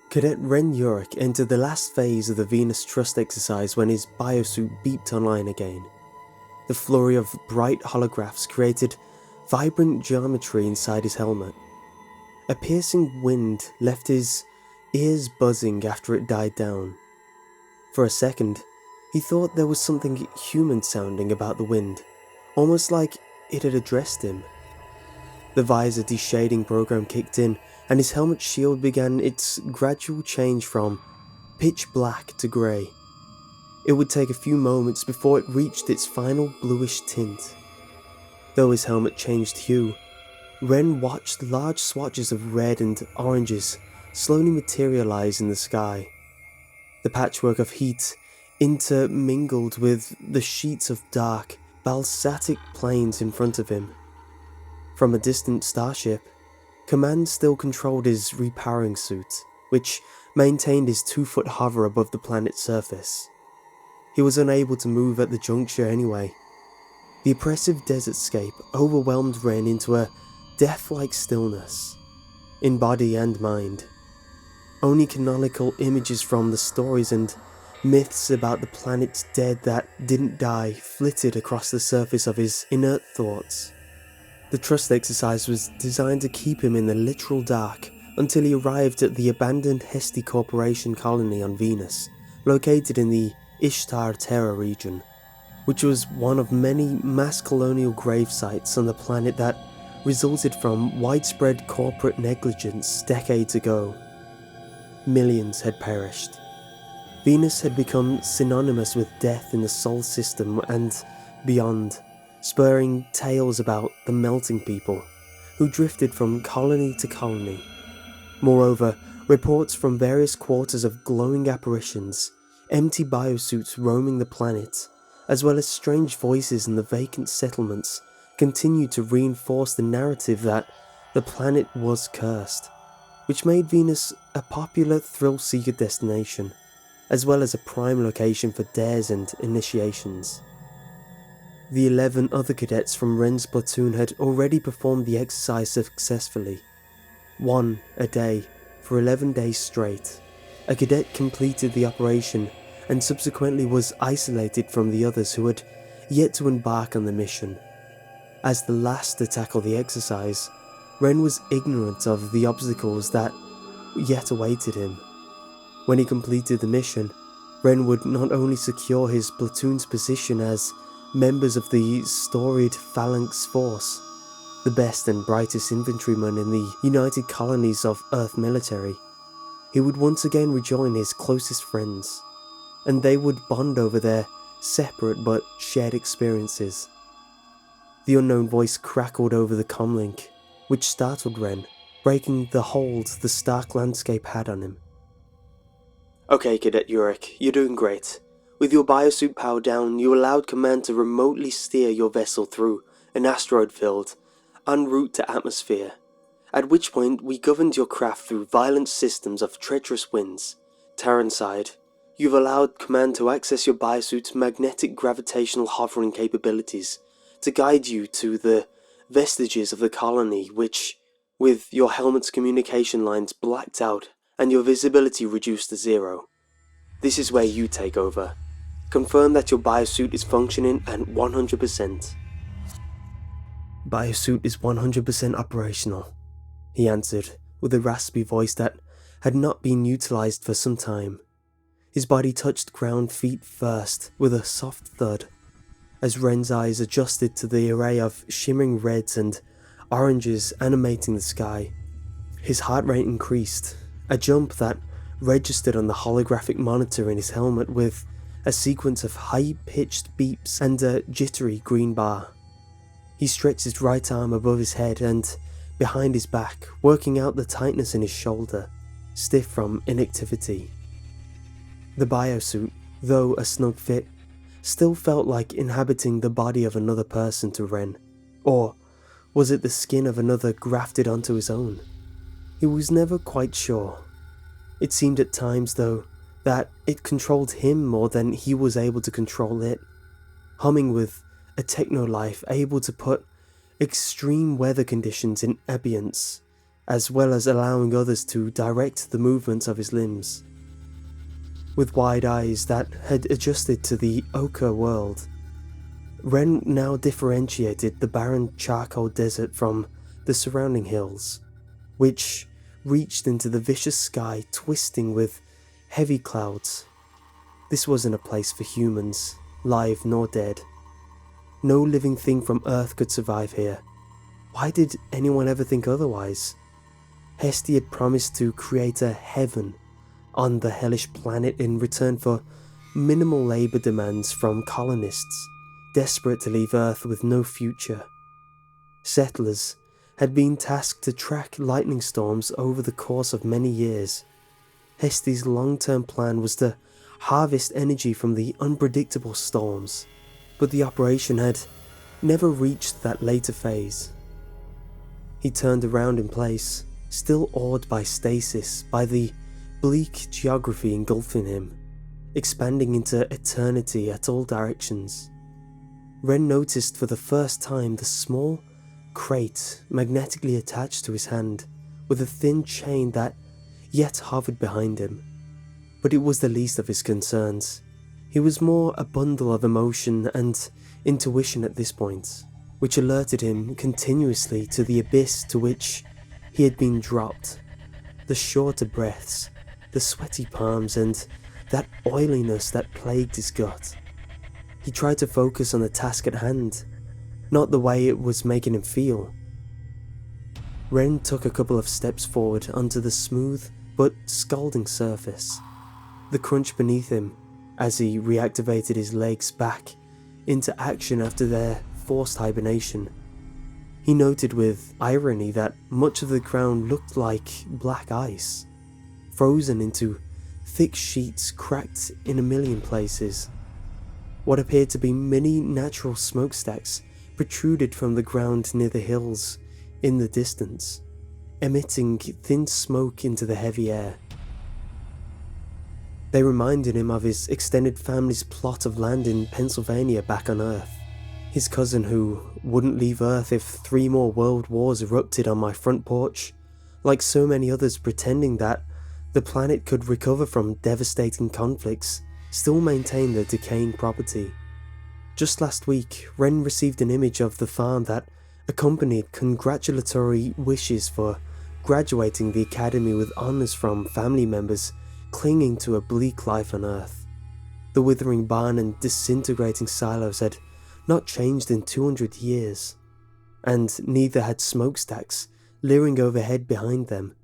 Cadet Ren Urich entered the last phase of the Venus Trust exercise when his biosuit beeped online again. The flurry of bright holographs created vibrant geometry inside his helmet. A piercing wind left his ears buzzing after it died down. For a second, he thought there was something human sounding about the wind, almost like it had addressed him. The visor deshading program kicked in, and his helmet shield began its gradual change from pitch black to grey. It would take a few moments before it reached its final bluish tint. Though his helmet changed hue, Ren watched large swatches of red and oranges slowly materialize in the sky. The patchwork of heat intermingled with the sheets of dark, basaltic plains in front of him. From a distant starship, Command still controlled his repowering suit, which maintained his 2-foot hover above the planet's surface. He was unable to move at the juncture anyway. The oppressive desertscape overwhelmed Ren into a death-like stillness, in body and mind. Only canonical images from the stories and myths about the planet's dead that didn't die flitted across the surface of his inert thoughts. The trust exercise was designed to keep him in the literal dark until he arrived at the abandoned Hesti Corporation colony on Venus, located in the Ishtar Terra region, which was one of many mass colonial grave sites on the planet that resulted from widespread corporate negligence decades ago. Millions had perished. Venus had become synonymous with death in the Sol system and beyond, spurring tales about the melting people, who drifted from colony to colony. Moreover, reports from various quarters of glowing apparitions, empty biosuits roaming the planet, as well as strange voices in the vacant settlements, continued to reinforce the narrative that the planet was cursed, which made Venus a popular thrill-seeker destination, as well as a prime location for dares and initiations. The 11 other cadets from Ren's platoon had already performed the exercise successfully. One a day, for 11 days straight. A cadet completed the operation and subsequently was isolated from the others who had yet to embark on the mission. As the last to tackle the exercise, Ren was ignorant of the obstacles that yet awaited him. When he completed the mission, Ren would not only secure his platoon's position as members of the storied Phalanx Force, the best and brightest infantrymen in the United Colonies of Earth military, he would once again rejoin his closest friends, and they would bond over their separate but shared experiences. The unknown voice crackled over the comlink, which startled Ren, breaking the hold the stark landscape had on him. "Okay, Cadet Urich, you're doing great. With your biosuit power down, you allowed Command to remotely steer your vessel through an asteroid field, en route to atmosphere, at which point we governed your craft through violent systems of treacherous winds. Terran side, you've allowed Command to access your biosuit's magnetic gravitational hovering capabilities to guide you to the vestiges of the colony which, with your helmet's communication lines blacked out and your visibility reduced to 0. This is where you take over. Confirm that your biosuit is functioning at 100%. Biosuit is 100% operational, he answered with a raspy voice that had not been utilized for some time. His body touched ground feet first with a soft thud, as Ren's eyes adjusted to the array of shimmering reds and oranges animating the sky. His heart rate increased, a jump that registered on the holographic monitor in his helmet with a sequence of high-pitched beeps and a jittery green bar. He stretched his right arm above his head and behind his back, working out the tightness in his shoulder, stiff from inactivity. The biosuit, though a snug fit, still felt like inhabiting the body of another person to Ren, or was it the skin of another grafted onto his own? He was never quite sure. It seemed at times, though, that it controlled him more than he was able to control it, humming with a techno-life able to put extreme weather conditions in abeyance as well as allowing others to direct the movements of his limbs. With wide eyes that had adjusted to the ochre world, Ren now differentiated the barren charcoal desert from the surrounding hills, which reached into the vicious sky twisting with heavy clouds. This wasn't a place for humans, live nor dead. No living thing from Earth could survive here. Why did anyone ever think otherwise? Hestia had promised to create a heaven on the hellish planet in return for minimal labor demands from colonists desperate to leave Earth with no future. Settlers had been tasked to track lightning storms over the course of many years. Hestia's long-term plan was to harvest energy from the unpredictable storms, but the operation had never reached that later phase. He turned around in place, still awed by stasis, by the bleak geography engulfing him, expanding into eternity at all directions. Ren noticed for the first time the small crate magnetically attached to his hand, with a thin chain that yet hovered behind him. But it was the least of his concerns. He was more a bundle of emotion and intuition at this point, which alerted him continuously to the abyss to which he had been dropped. The shorter breaths, the sweaty palms, and that oiliness that plagued his gut. He tried to focus on the task at hand, not the way it was making him feel. Ren took a couple of steps forward onto the smooth but scalding surface. The crunch beneath him, as he reactivated his legs back into action after their forced hibernation. He noted with irony that much of the ground looked like black ice, frozen into thick sheets cracked in a million places. What appeared to be many natural smokestacks protruded from the ground near the hills in the distance, emitting thin smoke into the heavy air. They reminded him of his extended family's plot of land in Pennsylvania back on Earth. His cousin who wouldn't leave Earth if 3 more world wars erupted on my front porch, like so many others pretending that the planet could recover from devastating conflicts, still maintain their decaying property. Just last week, Ren received an image of the farm that accompanied congratulatory wishes for graduating the academy with honours from family members clinging to a bleak life on Earth. The withering barn and disintegrating silos had not changed in 200 years, and neither had smokestacks leering overhead behind them,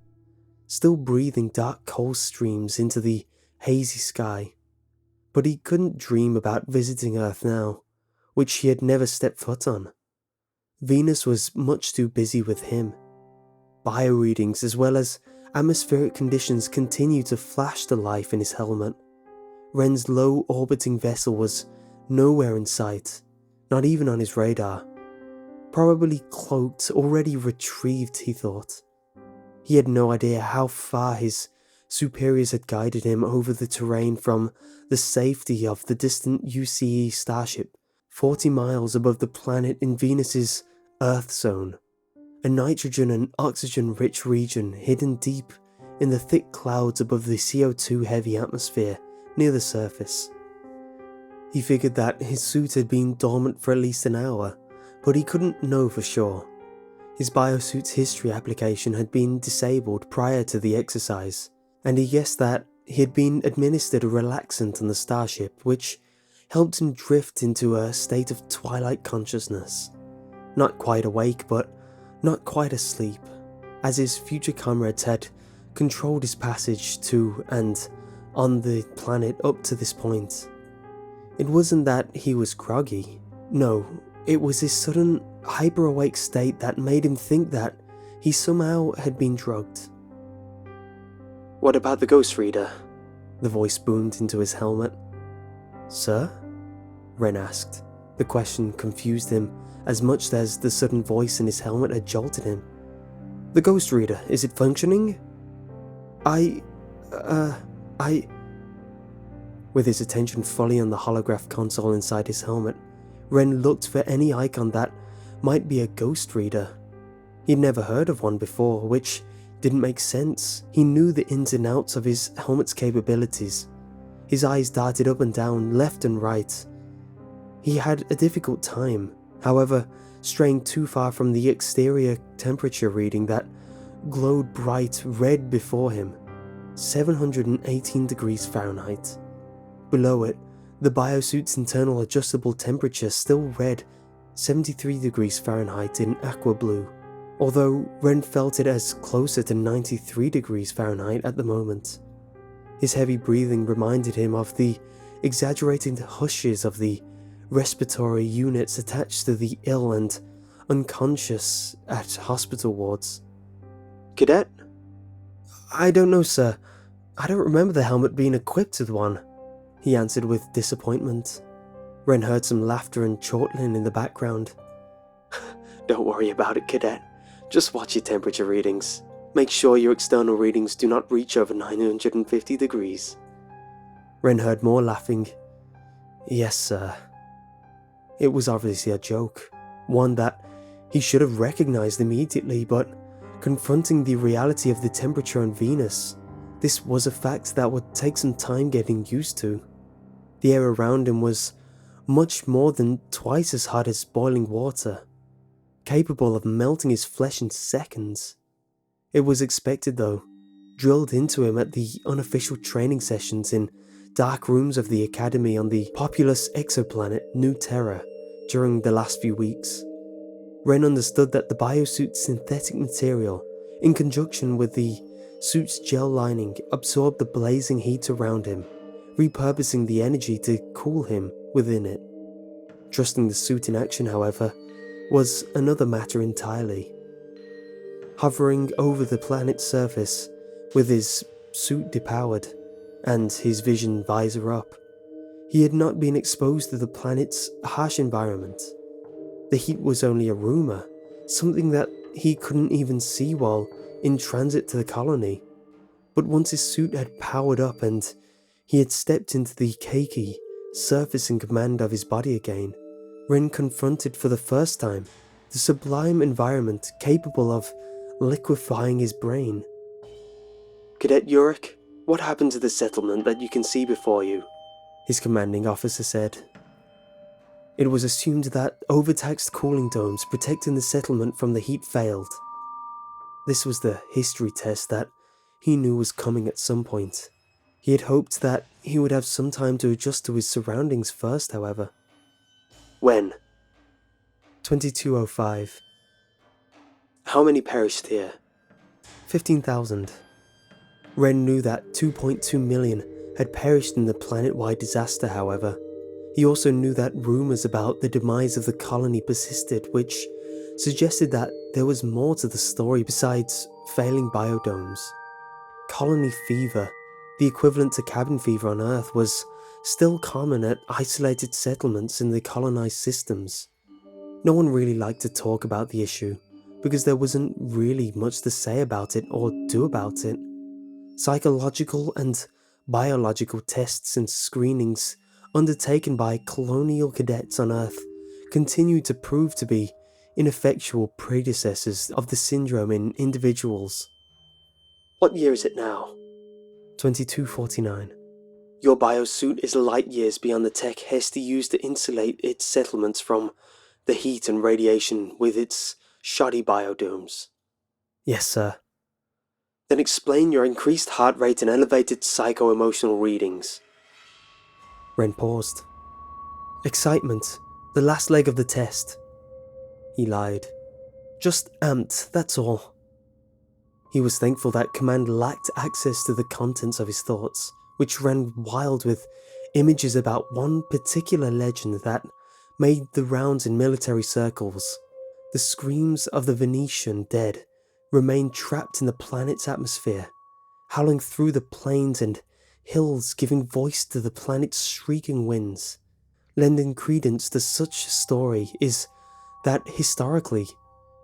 still breathing dark coal streams into the hazy sky. But he couldn't dream about visiting Earth now, which he had never stepped foot on. Venus was much too busy with him. Bioreadings as well as atmospheric conditions continued to flash to life in his helmet. Ren's low-orbiting vessel was nowhere in sight, not even on his radar. Probably cloaked, already retrieved, he thought. He had no idea how far his superiors had guided him over the terrain from the safety of the distant UCE starship, 40 miles above the planet in Venus's Earth zone, a nitrogen and oxygen-rich region hidden deep in the thick clouds above the CO2-heavy atmosphere near the surface. He figured that his suit had been dormant for at least an hour, but he couldn't know for sure. His biosuit's history application had been disabled prior to the exercise, and he guessed that he had been administered a relaxant on the starship, which helped him drift into a state of twilight consciousness. Not quite awake, but not quite asleep, as his future comrades had controlled his passage to and on the planet up to this point. It wasn't that he was groggy. No, it was his sudden hyper-awake state that made him think that he somehow had been drugged. "What about the Ghost Reader?" The voice boomed into his helmet. "Sir?" Ren asked. The question confused him as much as the sudden voice in his helmet had jolted him. "The Ghost Reader, is it functioning?" I... With his attention fully on the holograph console inside his helmet, Ren looked for any icon that might be a Ghost Reader. He'd never heard of one before, which didn't make sense. He knew the ins and outs of his helmet's capabilities. His eyes darted up and down, left and right. He had a difficult time, however, straying too far from the exterior temperature reading that glowed bright red before him, 718 degrees Fahrenheit. Below it, the biosuit's internal adjustable temperature still read 73 degrees Fahrenheit in aqua blue, although Ren felt it as closer to 93 degrees Fahrenheit at the moment. His heavy breathing reminded him of the exaggerated hushes of the respiratory units attached to the ill and unconscious at hospital wards. "Cadet?" "I don't know, sir. I don't remember the helmet being equipped with one," he answered with disappointment. Ren heard some laughter and chortling in the background. "Don't worry about it, Cadet. Just watch your temperature readings. Make sure your external readings do not reach over 950 degrees. Ren heard more laughing. "Yes, sir." It was obviously a joke, one that he should have recognized immediately, but confronting the reality of the temperature on Venus, this was a fact that would take some time getting used to. The air around him was much more than twice as hot as boiling water, capable of melting his flesh in seconds. It was expected though, drilled into him at the unofficial training sessions in dark rooms of the academy on the populous exoplanet New Terra during the last few weeks. Ren understood that the biosuit's synthetic material, in conjunction with the suit's gel lining, absorbed the blazing heat around him, repurposing the energy to cool him within it. Trusting the suit in action, however, was another matter entirely. Hovering over the planet's surface, with his suit depowered and his vision visor up, he had not been exposed to the planet's harsh environment. The heat was only a rumor, something that he couldn't even see while in transit to the colony. But once his suit had powered up and he had stepped into the cakey, surfacing command of his body again, Ren confronted for the first time the sublime environment capable of liquefying his brain. "Cadet Yurick, what happened to the settlement that you can see before you?" his commanding officer said. It was assumed that overtaxed cooling domes protecting the settlement from the heat failed. This was the history test that he knew was coming at some point. He had hoped that he would have some time to adjust to his surroundings first, however. "When?" 2205. "How many perished here?" 15,000. Ren knew that 2.2 million had perished in the planet-wide disaster, however. He also knew that rumors about the demise of the colony persisted, which suggested that there was more to the story besides failing biodomes. Colony fever, the equivalent to cabin fever on Earth, was still common at isolated settlements in the colonized systems. No one really liked to talk about the issue, because there wasn't really much to say about it or do about it. Psychological and biological tests and screenings undertaken by colonial cadets on Earth continued to prove to be ineffectual predecessors of the syndrome in individuals. "What year is it now?" 2249. "Your biosuit is light years beyond the tech Hesty used to insulate its settlements from the heat and radiation with its shoddy biodomes." "Yes, sir." "Then explain your increased heart rate and elevated psycho-emotional readings." Ren paused. "Excitement, the last leg of the test." He lied. "Just amped, that's all." He was thankful that Command lacked access to the contents of his thoughts, which ran wild with images about one particular legend that made the rounds in military circles. The screams of the Venetian dead remained trapped in the planet's atmosphere, howling through the plains and hills, giving voice to the planet's shrieking winds. Lending credence to such a story is that historically,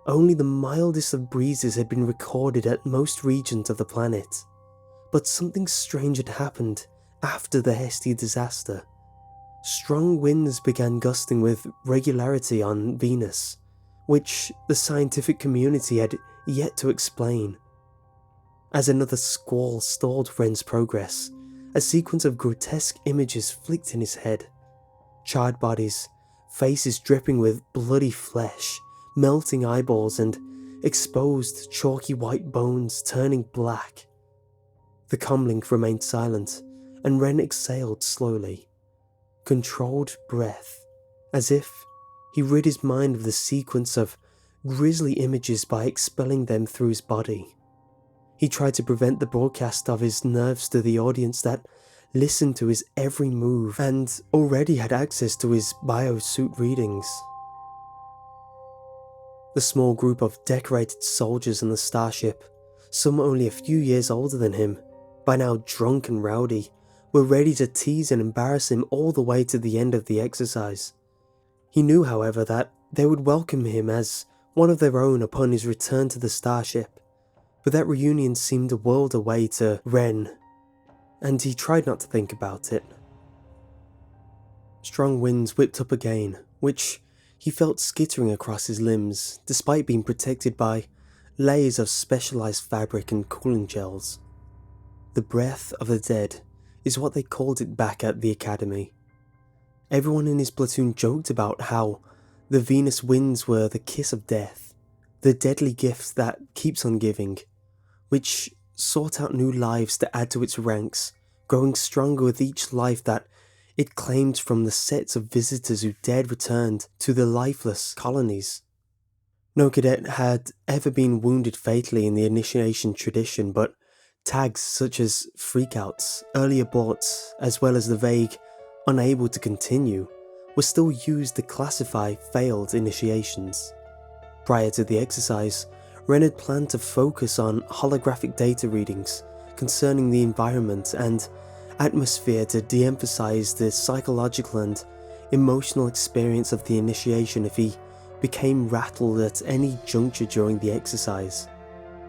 only the mildest of breezes had been recorded at most regions of the planet. But something strange had happened after the Hestia disaster. Strong winds began gusting with regularity on Venus, which the scientific community had yet to explain. As another squall stalled Ren's progress, a sequence of grotesque images flicked in his head. Charred bodies, faces dripping with bloody flesh, melting eyeballs, and exposed chalky white bones turning black. The comlink remained silent, and Ren exhaled slowly, controlled breath, as if he rid his mind of the sequence of grisly images by expelling them through his body. He tried to prevent the broadcast of his nerves to the audience that listened to his every move and already had access to his biosuit readings. The small group of decorated soldiers on the starship, some only a few years older than him, by now drunk and rowdy, were ready to tease and embarrass him all the way to the end of the exercise. He knew, however, that they would welcome him as one of their own upon his return to the starship, but that reunion seemed a world away to Ren, and he tried not to think about it. Strong winds whipped up again, which he felt skittering across his limbs, despite being protected by layers of specialized fabric and cooling gels. The breath of the dead is what they called it back at the academy. Everyone in his platoon joked about how the Venus winds were the kiss of death, the deadly gift that keeps on giving, which sought out new lives to add to its ranks, growing stronger with each life that it claimed from the sets of visitors who dared return to the lifeless colonies. No cadet had ever been wounded fatally in the initiation tradition, but tags such as freakouts, early aborts, as well as the vague unable to continue, were still used to classify failed initiations. Prior to the exercise, Ren had planned to focus on holographic data readings concerning the environment and atmosphere to de-emphasize the psychological and emotional experience of the initiation if he became rattled at any juncture during the exercise.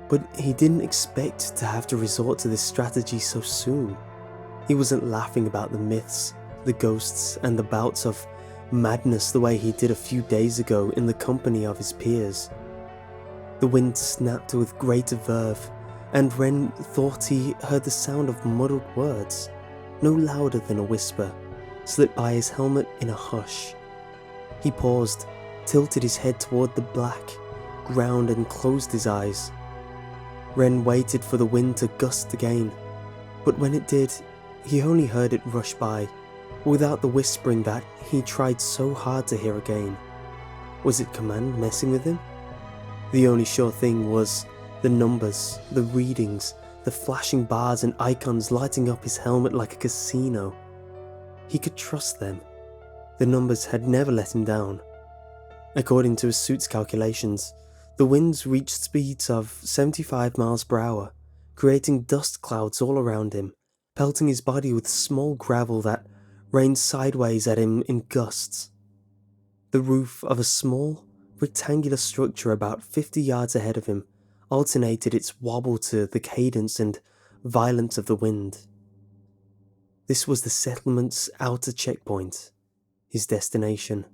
But he didn't expect to have to resort to this strategy so soon. He wasn't laughing about the myths, the ghosts, and the bouts of madness the way he did a few days ago in the company of his peers. The wind snapped with greater verve, and Ren thought he heard the sound of muddled words, no louder than a whisper, slip by his helmet in a hush. He paused, tilted his head toward the black ground and closed his eyes. Ren waited for the wind to gust again, but when it did, he only heard it rush by, without the whispering that he tried so hard to hear again. Was it command messing with him? The only sure thing was the numbers, the readings, the flashing bars and icons lighting up his helmet like a casino. He could trust them. The numbers had never let him down. According to his suit's calculations, the winds reached speeds of 75 miles per hour, creating dust clouds all around him, pelting his body with small gravel that rained sideways at him in gusts. The roof of a small, rectangular structure about 50 yards ahead of him alternated its wobble to the cadence and violence of the wind. This was the settlement's outer checkpoint, his destination.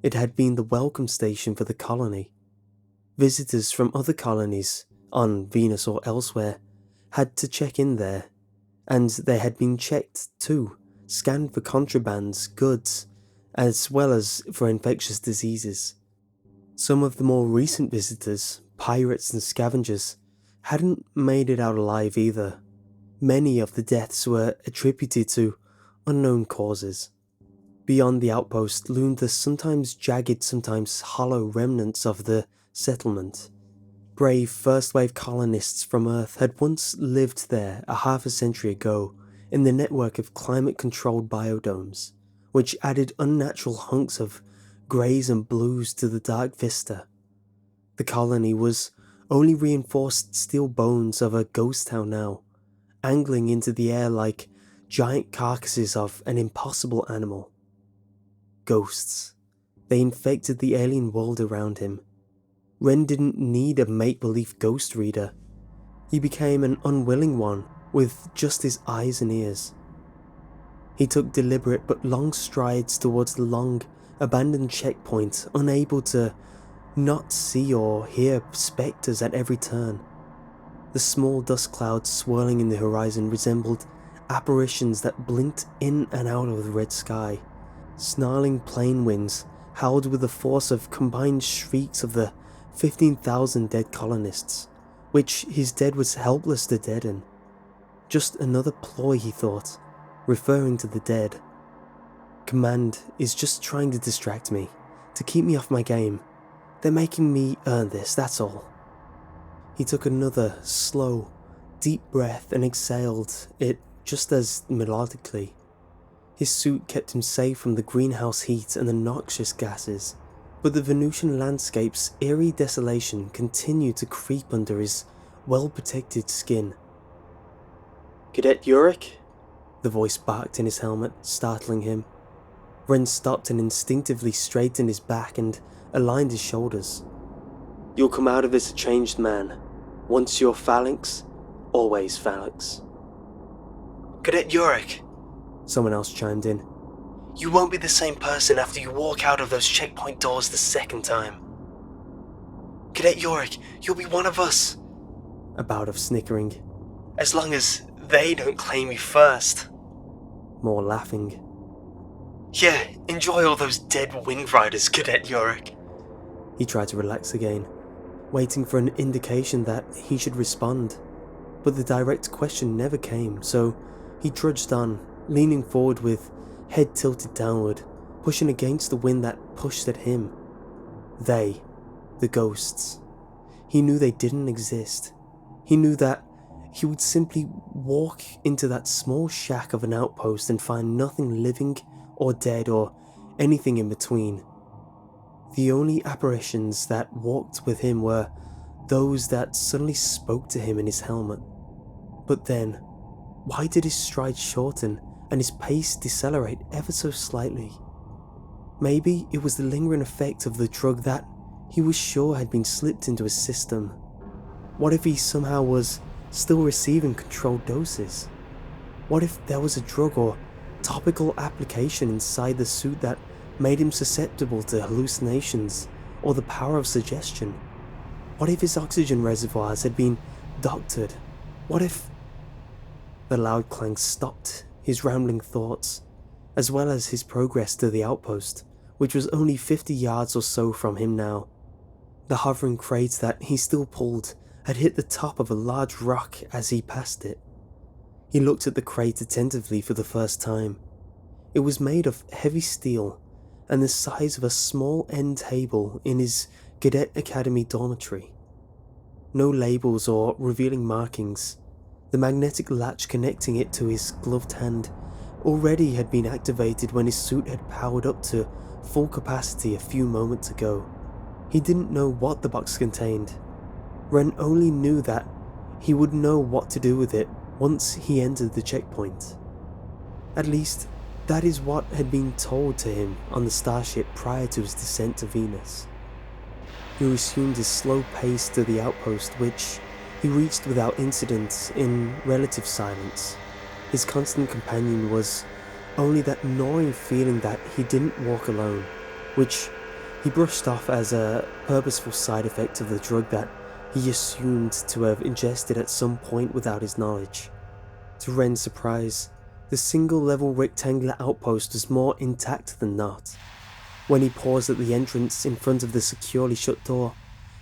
It had been the welcome station for the colony. Visitors from other colonies, on Venus or elsewhere, had to check in there, and they had been checked too, scanned for contrabands, goods, as well as for infectious diseases. Some of the more recent visitors, pirates and scavengers, hadn't made it out alive either. Many of the deaths were attributed to unknown causes. Beyond the outpost loomed the sometimes jagged, sometimes hollow remnants of the settlement. Brave first-wave colonists from Earth had once lived there a half a century ago in the network of climate-controlled biodomes, which added unnatural hunks of greys and blues to the dark vista. The colony was only reinforced steel bones of a ghost town now, angling into the air like giant carcasses of an impossible animal. Ghosts. They infected the alien world around him. Ren didn't need a make-believe ghost reader. He became an unwilling one with just his eyes and ears. He took deliberate but long strides towards the long, abandoned checkpoint, unable to not see or hear spectres at every turn. The small dust clouds swirling in the horizon resembled apparitions that blinked in and out of the red sky. Snarling plane winds howled with the force of combined shrieks of the 15,000 dead colonists, which his dead was helpless to deaden. Just another ploy, he thought, referring to the dead. Command is just trying to distract me, to keep me off my game. They're making me earn this, that's all. He took another slow, deep breath and exhaled it just as melodically. His suit kept him safe from the greenhouse heat and the noxious gases, but the Venusian landscape's eerie desolation continued to creep under his well-protected skin. "Cadet Yurick?" The voice barked in his helmet, startling him. Ren stopped and instinctively straightened his back and aligned his shoulders. "You'll come out of this a changed man. Once you're phalanx, always phalanx." "Cadet Yurick," someone else chimed in. "You won't be the same person after you walk out of those checkpoint doors the second time." "Cadet Yurick, you'll be one of us." A bout of snickering. "As long as they don't claim you first." More laughing. "Yeah, enjoy all those dead wing riders, Cadet Yurick." He tried to relax again, waiting for an indication that he should respond, but the direct question never came, so he trudged on, leaning forward with head tilted downward, pushing against the wind that pushed at him. They, the ghosts. He knew they didn't exist. He knew that he would simply walk into that small shack of an outpost and find nothing living or dead or anything in between. The only apparitions that walked with him were those that suddenly spoke to him in his helmet. But then, why did his stride shorten and his pace decelerate ever so slightly? Maybe it was the lingering effect of the drug that he was sure had been slipped into his system. What if he somehow was still receiving controlled doses? What if there was a drug or topical application inside the suit that made him susceptible to hallucinations or the power of suggestion? What if his oxygen reservoirs had been doctored? What if... The loud clang stopped his rambling thoughts, as well as his progress to the outpost, which was only 50 yards or so from him now. The hovering crate that he still pulled had hit the top of a large rock as he passed it. He looked at the crate attentively for the first time. It was made of heavy steel and the size of a small end table in his Cadet Academy dormitory. No labels or revealing markings. The magnetic latch connecting it to his gloved hand already had been activated when his suit had powered up to full capacity a few moments ago. He didn't know what the box contained. Ren only knew that he would know what to do with it once he entered the checkpoint. At least, that is what had been told to him on the starship prior to his descent to Venus. He resumed his slow pace to the outpost, which he reached without incident in relative silence. His constant companion was only that gnawing feeling that he didn't walk alone, which he brushed off as a purposeful side effect of the drug that he assumed to have ingested at some point without his knowledge. To Ren's surprise, the single-level rectangular outpost was more intact than not. When he paused at the entrance in front of the securely shut door,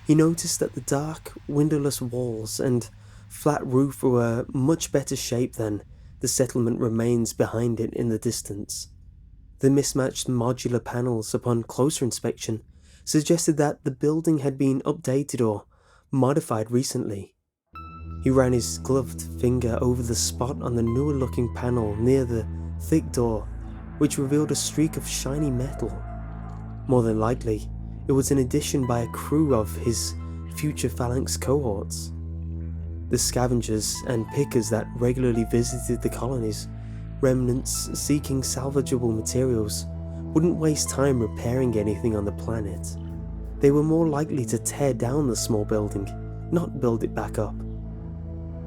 he noticed that the dark, windowless walls and flat roof were much better shape than the settlement remains behind it in the distance. The mismatched modular panels, upon closer inspection, suggested that the building had been updated or modified recently. He ran his gloved finger over the spot on the newer-looking panel near the thick door, which revealed a streak of shiny metal. More than likely, it was an addition by a crew of his future phalanx cohorts. The scavengers and pickers that regularly visited the colonies, remnants seeking salvageable materials, wouldn't waste time repairing anything on the planet. They were more likely to tear down the small building, not build it back up.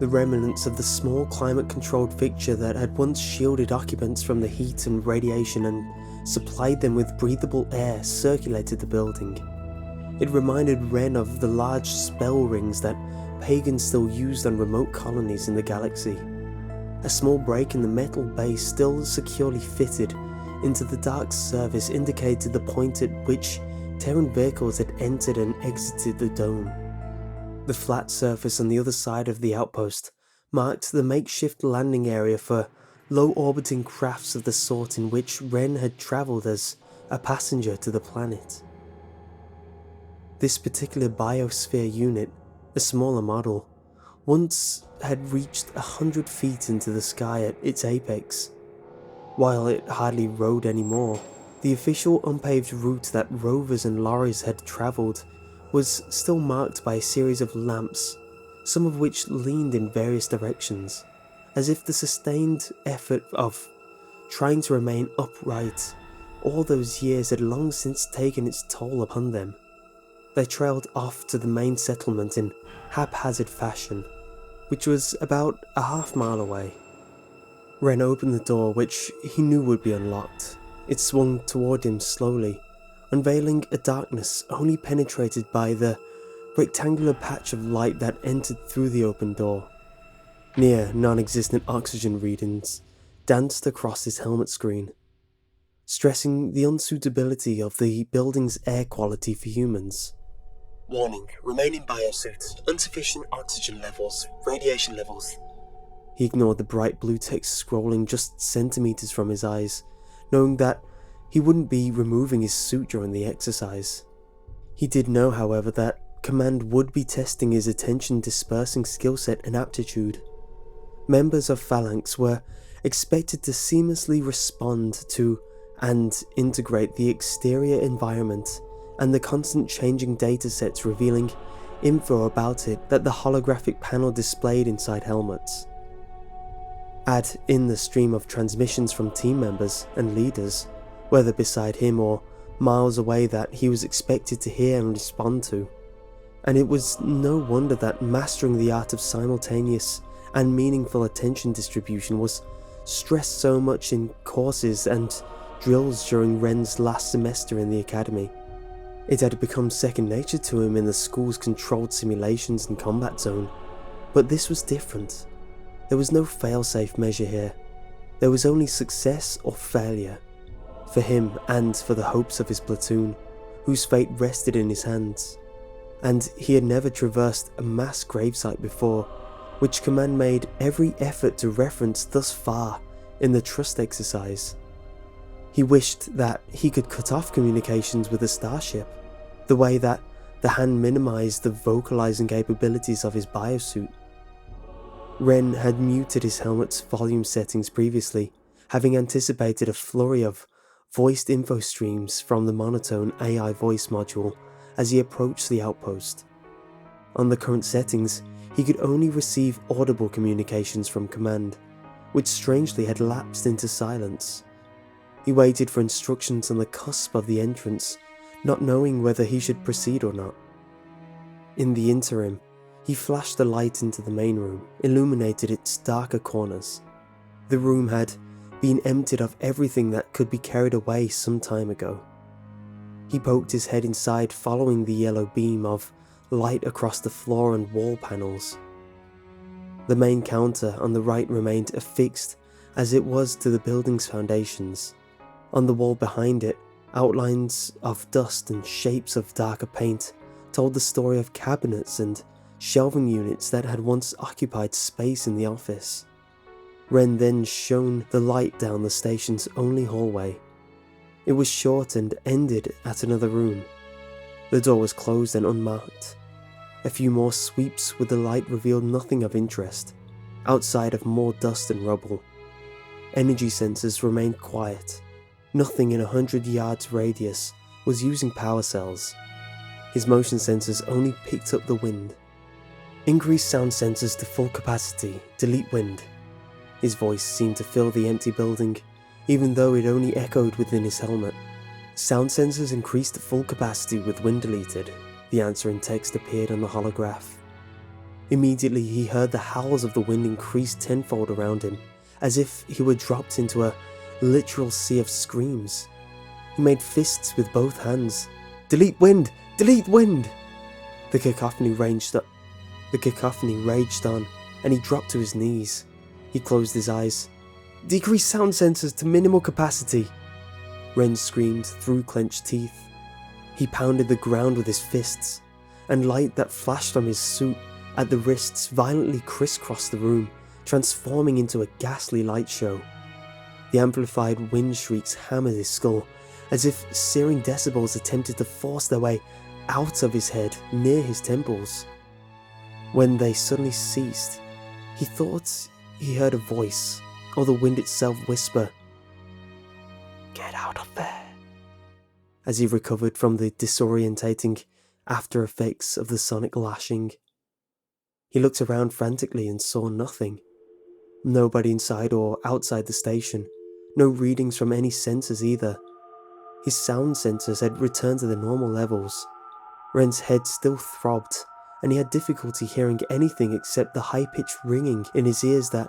The remnants of the small climate-controlled fixture that had once shielded occupants from the heat and radiation and supplied them with breathable air circulated the building. It reminded Ren of the large spell rings that pagans still used on remote colonies in the galaxy. A small break in the metal base still securely fitted into the dark surface indicated the point at which Terran vehicles had entered and exited the dome. The flat surface on the other side of the outpost marked the makeshift landing area for low-orbiting crafts of the sort in which Ren had travelled as a passenger to the planet. This particular biosphere unit, a smaller model, once had reached 100 feet into the sky at its apex. While it hardly rode anymore, the official unpaved route that rovers and lorries had travelled was still marked by a series of lamps, some of which leaned in various directions, as if the sustained effort of trying to remain upright all those years had long since taken its toll upon them. They trailed off to the main settlement in haphazard fashion, which was about a half-mile away. Ren opened the door, which he knew would be unlocked. It swung toward him slowly, unveiling a darkness only penetrated by the rectangular patch of light that entered through the open door. Near non-existent oxygen readings danced across his helmet screen, stressing the unsuitability of the building's air quality for humans. Warning, remain in biosuit, insufficient oxygen levels, radiation levels. He ignored the bright blue text scrolling just centimeters from his eyes, knowing that he wouldn't be removing his suit during the exercise. He did know, however, that Command would be testing his attention dispersing skill set and aptitude. Members of Phalanx were expected to seamlessly respond to and integrate the exterior environment and the constant changing datasets revealing info about it that the holographic panel displayed inside helmets. Add in the stream of transmissions from team members and leaders, whether beside him or miles away, that he was expected to hear and respond to. And it was no wonder that mastering the art of simultaneous and meaningful attention distribution was stressed so much in courses and drills during Ren's last semester in the academy. It had become second nature to him in the school's controlled simulations and combat zone, but this was different. There was no fail-safe measure here. There was only success or failure, for him and for the hopes of his platoon, whose fate rested in his hands. And he had never traversed a mass gravesite before, which Command made every effort to reference thus far in the trust exercise. He wished that he could cut off communications with the starship, the way that the hand minimized the vocalizing capabilities of his biosuit. Ren had muted his helmet's volume settings previously, having anticipated a flurry of voiced info streams from the monotone AI voice module as he approached the outpost. On the current settings, he could only receive audible communications from Command, which strangely had lapsed into silence. He waited for instructions on the cusp of the entrance, not knowing whether he should proceed or not. In the interim, he flashed a light into the main room, illuminated its darker corners. The room had been emptied of everything that could be carried away some time ago. He poked his head inside, following the yellow beam of light across the floor and wall panels. The main counter on the right remained affixed as it was to the building's foundations. On the wall behind it, outlines of dust and shapes of darker paint told the story of cabinets and shelving units that had once occupied space in the office. Ren then shone the light down the station's only hallway. It was short and ended at another room. The door was closed and unmarked. A few more sweeps with the light revealed nothing of interest, outside of more dust and rubble. Energy sensors remained quiet. Nothing in 100 yards radius was using power cells. His motion sensors only picked up the wind. Increase sound sensors to full capacity, delete wind. His voice seemed to fill the empty building, even though it only echoed within his helmet. Sound sensors increased to full capacity with wind deleted. The answering text appeared on the holograph. Immediately he heard the howls of the wind increase tenfold around him, as if he were dropped into a literal sea of screams. He made fists with both hands. Delete wind! Delete wind! The cacophony raged on, and he dropped to his knees. He closed his eyes. Decrease sound sensors to minimal capacity! Ren screamed through clenched teeth. He pounded the ground with his fists, and light that flashed from his suit at the wrists violently crisscrossed the room, transforming into a ghastly light show. The amplified wind shrieks hammered his skull, as if searing decibels attempted to force their way out of his head near his temples. When they suddenly ceased, he thought he heard a voice, or the wind itself whisper, "Get out of there," as he recovered from the disorientating after effects of the sonic lashing. He looked around frantically and saw nothing. Nobody inside or outside the station, no readings from any sensors either. His sound sensors had returned to the normal levels. Ren's head still throbbed, and he had difficulty hearing anything except the high-pitched ringing in his ears that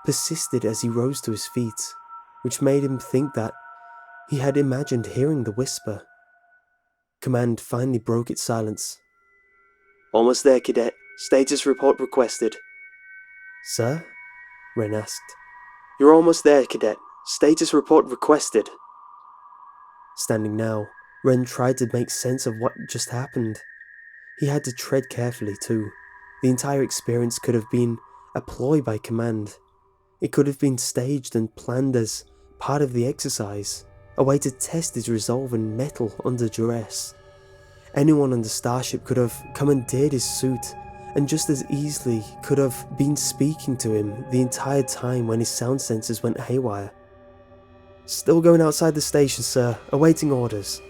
persisted as he rose to his feet, which made him think that he had imagined hearing the whisper. Command finally broke its silence. "Almost there, Cadet. Status report requested." "Sir?" Ren asked. "You're almost there, Cadet. Status report requested." Standing now, Ren tried to make sense of what just happened. He had to tread carefully too. The entire experience could have been a ploy by Command. It could have been staged and planned as part of the exercise, a way to test his resolve and mettle under duress. Anyone on the starship could have commandeered his suit, and just as easily could have been speaking to him the entire time when his sound sensors went haywire. "Still going outside the station, sir, awaiting orders."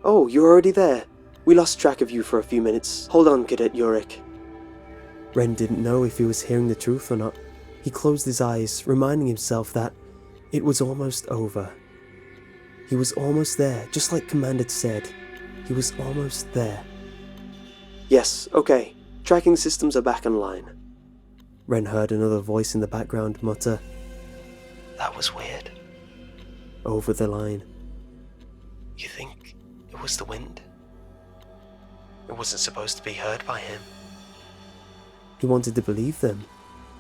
"Oh, you're already there. We lost track of you for a few minutes. Hold on, Cadet Yurik." Ren didn't know if he was hearing the truth or not. He closed his eyes, reminding himself that it was almost over. He was almost there, just like Command had said. He was almost there. "Yes, okay. Tracking systems are back online." Ren heard another voice in the background mutter, "That was weird," over the line. "You think it was the wind? It wasn't supposed to be heard by him." He wanted to believe them.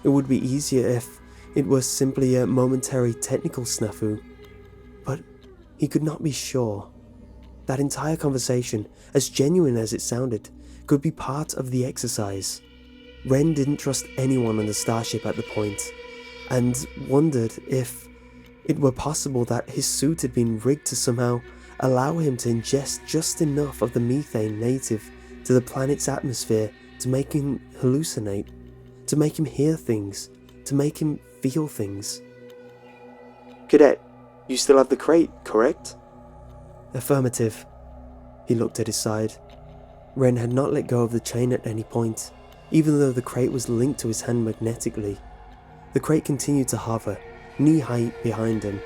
It would be easier if it was simply a momentary technical snafu. But he could not be sure. That entire conversation, as genuine as it sounded, could be part of the exercise. Ren didn't trust anyone on the starship at the point, and wondered if it were possible that his suit had been rigged to somehow allow him to ingest just enough of the methane native to the planet's atmosphere to make him hallucinate, to make him hear things, to make him feel things. "Cadet, you still have the crate, correct?" "Affirmative." He looked at his side. Ren had not let go of the chain at any point, even though the crate was linked to his hand magnetically. The crate continued to hover, knee-height behind him.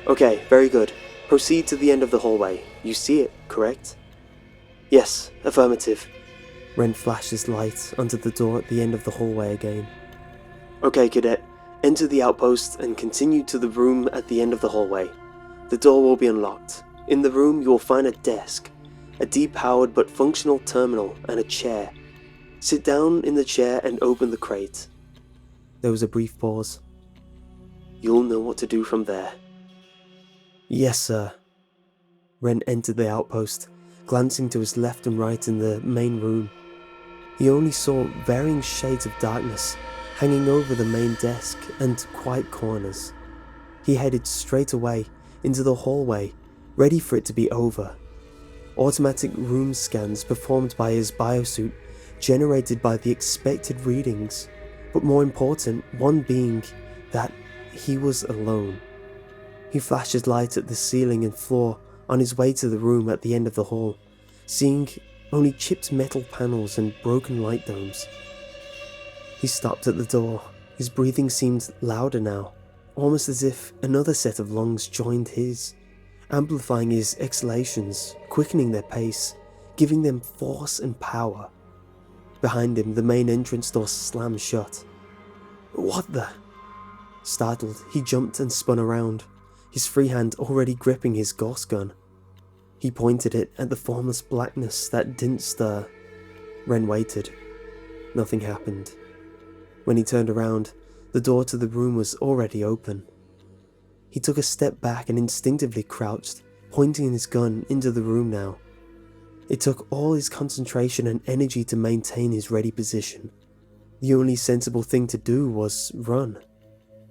"Okay, very good. Proceed to the end of the hallway. You see it, correct?" "Yes, affirmative." Ren flashed his light onto the door at the end of the hallway again. "Okay, Cadet. Enter the outpost and continue to the room at the end of the hallway. The door will be unlocked. In the room you will find a desk, a depowered but functional terminal, and a chair. Sit down in the chair and open the crate." There was a brief pause. "You'll know what to do from there." "Yes, sir." Ren entered the outpost, glancing to his left and right in the main room. He only saw varying shades of darkness hanging over the main desk and quiet corners. He headed straight away into the hallway, ready for it to be over. Automatic room scans performed by his biosuit generated by the expected readings, but more important, one being that he was alone. He flashed his light at the ceiling and floor on his way to the room at the end of the hall, seeing only chipped metal panels and broken light domes. He stopped at the door. His breathing seemed louder now, almost as if another set of lungs joined his, amplifying his exhalations, quickening their pace, giving them force and power. Behind him, the main entrance door slammed shut. "What the?" Startled, he jumped and spun around, his free hand already gripping his Gauss gun. He pointed it at the formless blackness that didn't stir. Ren waited. Nothing happened. When he turned around, the door to the room was already open. He took a step back and instinctively crouched, pointing his gun into the room now. It took all his concentration and energy to maintain his ready position. The only sensible thing to do was run.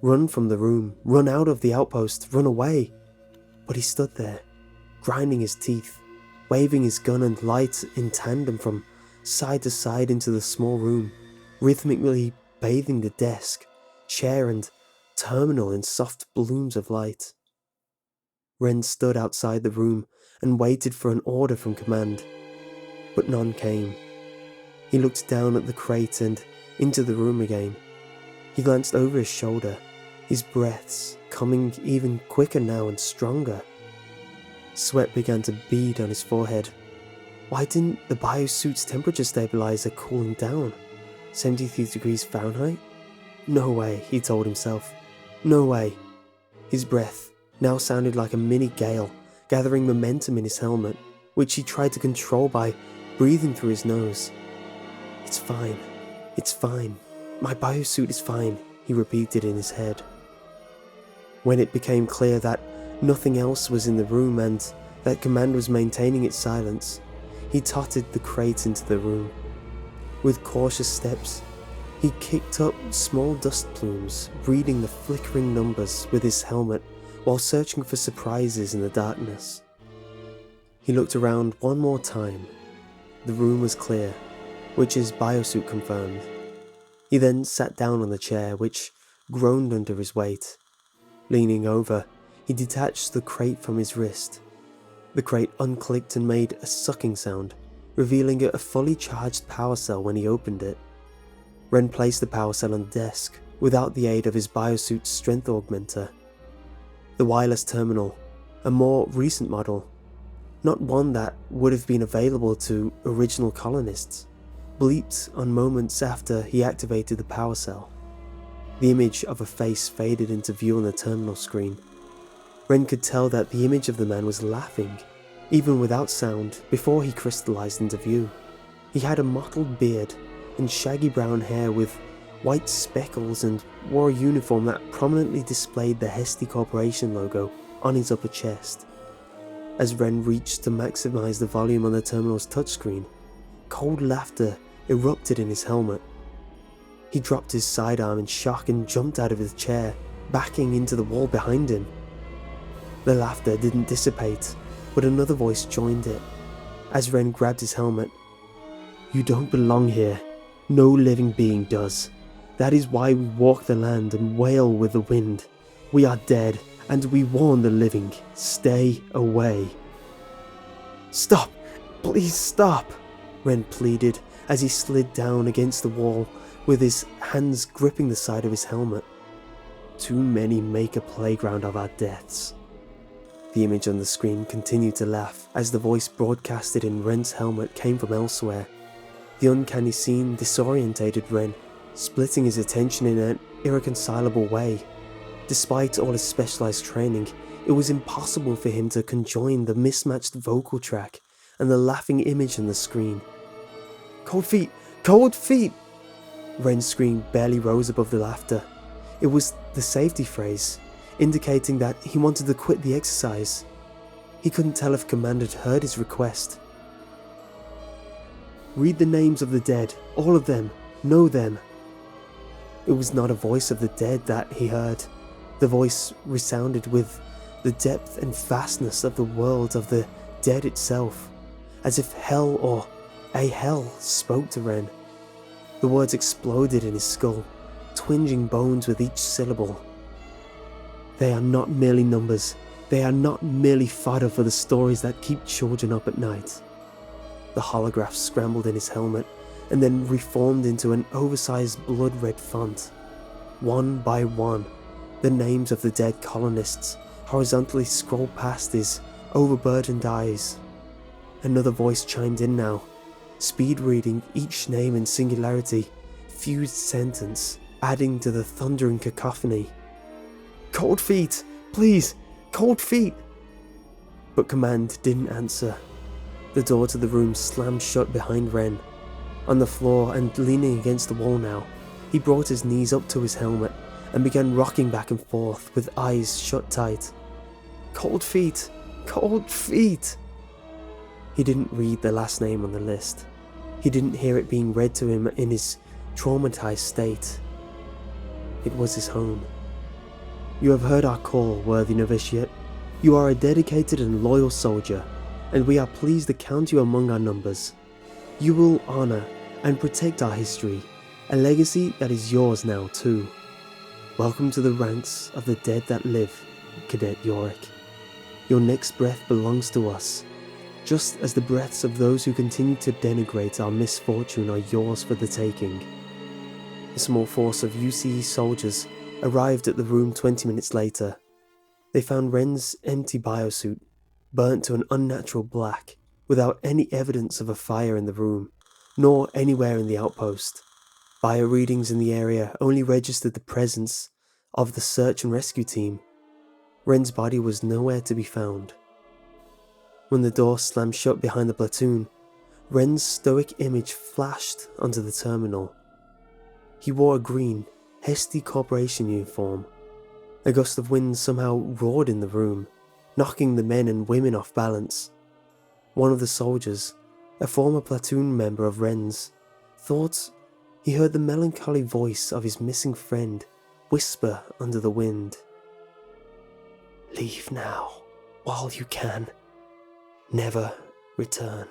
Run from the room, run out of the outpost, run away. But he stood there, grinding his teeth, waving his gun and light in tandem from side to side into the small room, rhythmically bathing the desk, chair and terminal in soft blooms of light. Ren stood outside the room and waited for an order from command, but none came. He looked down at the crate and into the room again. He glanced over his shoulder, his breaths coming even quicker now and stronger. Sweat began to bead on his forehead. Why didn't the biosuit's temperature stabilizer cool him down? 73 degrees Fahrenheit? No way, he told himself. No way. His breath now sounded like a mini gale, gathering momentum in his helmet, which he tried to control by breathing through his nose. It's fine. It's fine. My biosuit is fine, he repeated in his head. When it became clear that nothing else was in the room and that command was maintaining its silence, he totted the crate into the room. With cautious steps, he kicked up small dust plumes, reading the flickering numbers with his helmet while searching for surprises in the darkness. He looked around one more time. The room was clear, which his biosuit confirmed. He then sat down on the chair, which groaned under his weight. Leaning over, he detached the crate from his wrist. The crate unclicked and made a sucking sound, revealing a fully charged power cell when he opened it. Ren placed the power cell on the desk, without the aid of his biosuit's strength augmenter. The wireless terminal, a more recent model, not one that would have been available to original colonists, bleeped on moments after he activated the power cell. The image of a face faded into view on the terminal screen. Ren could tell that the image of the man was laughing, even without sound, before he crystallized into view. He had a mottled beard and shaggy brown hair with white speckles and wore a uniform that prominently displayed the Hesty Corporation logo on his upper chest. As Ren reached to maximize the volume on the terminal's touchscreen, cold laughter erupted in his helmet. He dropped his sidearm in shock and jumped out of his chair, backing into the wall behind him. The laughter didn't dissipate, but another voice joined it. As Ren grabbed his helmet, "You don't belong here. No living being does. That is why we walk the land and wail with the wind. We are dead, and we warn the living. Stay away." "Stop! Please stop!" Ren pleaded as he slid down against the wall with his hands gripping the side of his helmet. Too many make a playground of our deaths. The image on the screen continued to laugh as the voice broadcasted in Ren's helmet came from elsewhere. The uncanny scene disorientated Ren, splitting his attention in an irreconcilable way. Despite all his specialized training, it was impossible for him to conjoin the mismatched vocal track and the laughing image on the screen. "Cold feet! Cold feet!" Ren's scream barely rose above the laughter. It was the safety phrase, indicating that he wanted to quit the exercise. He couldn't tell if Command had heard his request. "Read the names of the dead, all of them, know them." It was not a voice of the dead that he heard. The voice resounded with the depth and vastness of the world of the dead itself, as if hell or a hell spoke to Ren. The words exploded in his skull, twinging bones with each syllable. "They are not merely numbers. They are not merely fodder for the stories that keep children up at night." The holograph scrambled in his helmet and then reformed into an oversized blood-red font. One by one, the names of the dead colonists horizontally scrolled past his overburdened eyes. Another voice chimed in now, speed reading each name in singularity, fused sentence, adding to the thundering cacophony. "Cold feet! Please! Cold feet!" but command didn't answer. The door to the room slammed shut behind Ren. On the floor and leaning against the wall now, he brought his knees up to his helmet and began rocking back and forth with eyes shut tight. Cold feet! Cold feet! He didn't read the last name on the list. He didn't hear it being read to him in his traumatized state. It was his home. You have heard our call, worthy novitiate. You are a dedicated and loyal soldier, and we are pleased to count you among our numbers. You will honor and protect our history, a legacy that is yours now too. Welcome to the ranks of the dead that live, Cadet Yorick. Your next breath belongs to us, just as the breaths of those who continue to denigrate our misfortune are yours for the taking. A small force of UCE soldiers arrived at the room 20 minutes later. They found Ren's empty biosuit, burnt to an unnatural black, without any evidence of a fire in the room, nor anywhere in the outpost. Bio readings in the area only registered the presence of the search and rescue team. Ren's body was nowhere to be found. When the door slammed shut behind the platoon, Ren's stoic image flashed onto the terminal. He wore a green, Hesty Corporation uniform. A gust of wind somehow roared in the room, knocking the men and women off balance. One of the soldiers, a former platoon member of Ren's, thought he heard the melancholy voice of his missing friend whisper under the wind. Leave now, while you can. Never return.